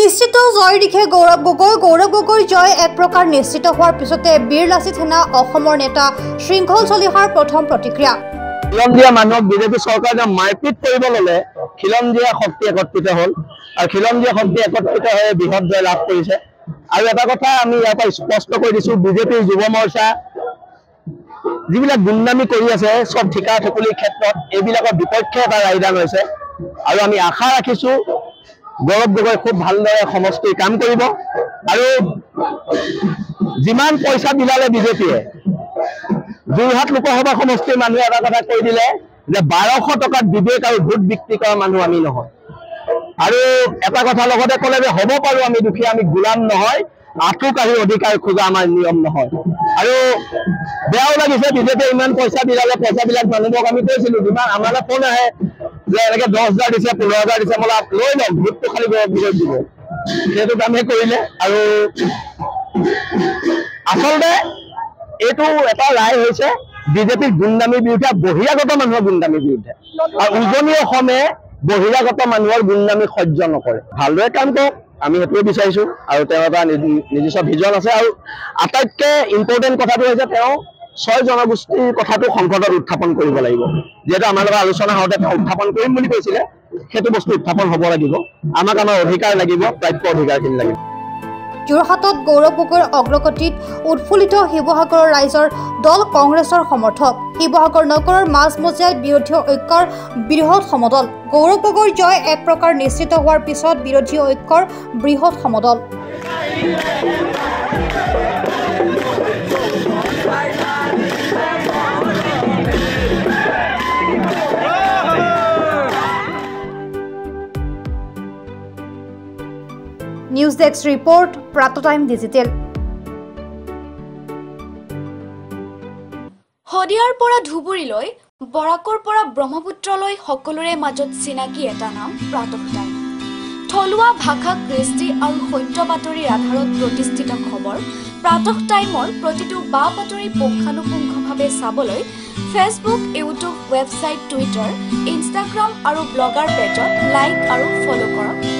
নিশ্চিত জয়ৰ দিশে গৌৰৱ গগৈ জয় এক প্ৰকাৰ নিশ্চিত হোৱাৰ পিছতে বীৰ লাচিত সেনা অসমৰ নেতা শৃংখল চলিহাৰ প্ৰথম প্ৰতিক্ৰিয়া খিলঞ্জীয়া মানুহক বিজেপি চৰকাৰে মাৰপিট কৰিব ললে খিলঞ্জীয়া শক্তি একত্ৰিত হ'ল আৰু খিলঞ্জীয়া শক্তি একত্ৰিত হৈ বৃহৎ জয় লাভ কৰিছে আৰু এটা কথা আমি ইয়াৰ পৰা স্পষ্ট কৰি দিছো বিজেপিৰ যুৱ মৰ্চা যিবিলাক গুণ্ডামি কৰি আছে সব ঠিকা ঠেকুলিৰ ক্ষেত্ৰত এইবিলাকৰ বিপক্ষে এটা ৰায়দান হৈছে আৰু আমি আশা ৰাখিছো গৌৰৱ গগৈ খুব ভালদৰে সমষ্টিৰ কাম কৰিব আৰু যিমান পইচা বিলালে বিজেপিয়ে যোৰহাট লোকসভা সমষ্টিৰ মানুহে এটা কথা কৈ দিলে যে 1200 টকাত বিবেক আৰু ভোট বিক্ৰী কৰা মানুহ আমি নহয় আৰু এটা কথা লগতে ক'লে যে হ'ব পাৰো আমি দুখীয়া আমি গোলাম নহয় আঁঠু কাঢ়ি অধিকাৰ খোজা আমাৰ নিয়ম নহয় আৰু বেয়াও লাগিছে বিজেপিয়ে ইমান পইচা বিলালে পইচাবিলাক মানুহক আমি কৈছিলো যিমান আমালৈ ফোন আহে যে এনেকে 10,000 দিছে 15,000 দিছে মই লৈ লম ভোটটো খালি বিৰোধ দিব সেইটো কামে কৰিলে আৰু আচলতে এইটো এটা ৰায় হৈছে বিজেপিৰ গুণ্ডামিৰ বিৰুদ্ধে বহিৰাগত মানুহৰ গুণ্ডামিৰ বিৰুদ্ধে আৰু উজনি অসমে বহিৰাগত মানুহৰ গুণ্ডামি সহ্য নকৰে ভালদৰে কাম কৰক আমি সেইটোৱে বিচাৰিছো আৰু তেওঁৰ এটা নিজস্ব ভিজন আছে আৰু আটাইতকৈ ইম্পৰ্টেণ্ট কথাটো হৈছে তেওঁ 6 জনগোষ্ঠীৰ কথাটো সংসদত উত্থাপন কৰিব লাগিব যেটা আমাৰ লগত আলোচনা হওঁতে তেওঁ উত্থাপন কৰিম বুলি কৈছিলে সেইটো বস্তু উত্থাপন হ'ব লাগিব আমাক আমাৰ অধিকাৰ লাগিব প্ৰাপ্য অধিকাৰখিনি লাগিব যোৰহাটত গৌৰৱ গগৈৰ অগ্ৰগতিত উৎফুল্লিত শিৱসাগৰৰ ৰাইজৰ দল কংগ্ৰেছৰ সমৰ্থক শিৱসাগৰ নগৰৰ মাজমজিয়াত বিৰোধী ঐক্যৰ বৃহৎ সমদল গৌৰৱ গগৈৰ জয় এক প্ৰকাৰ নিশ্চিত হোৱাৰ পিছত বিৰোধী ঐক্যৰ বৃহৎ সমদল নিউজ ডেস্ক ৰিপৰ্ট প্ৰাতঃটাইম ডিজিটেল হদিয়াৰ পৰা ধুবুৰীলৈ বৰাকৰ পৰা ব্ৰহ্মপুত্ৰলৈ সকলোৰে মাজত চিনাকি এটা নাম প্ৰাতঃটাইম থলুৱা ভাষা কৃষ্টি আৰু সত্য বাতৰিৰ আধাৰত প্ৰতিষ্ঠিত খবৰ প্ৰাতঃটাইমৰ প্ৰতিটো বা বাতৰি পুংখানুপুংখভাৱে চাবলৈ Facebook YouTube website Twitter Instagram আৰু ব্লগাৰ পেজত লাইক আৰু ফলো কৰক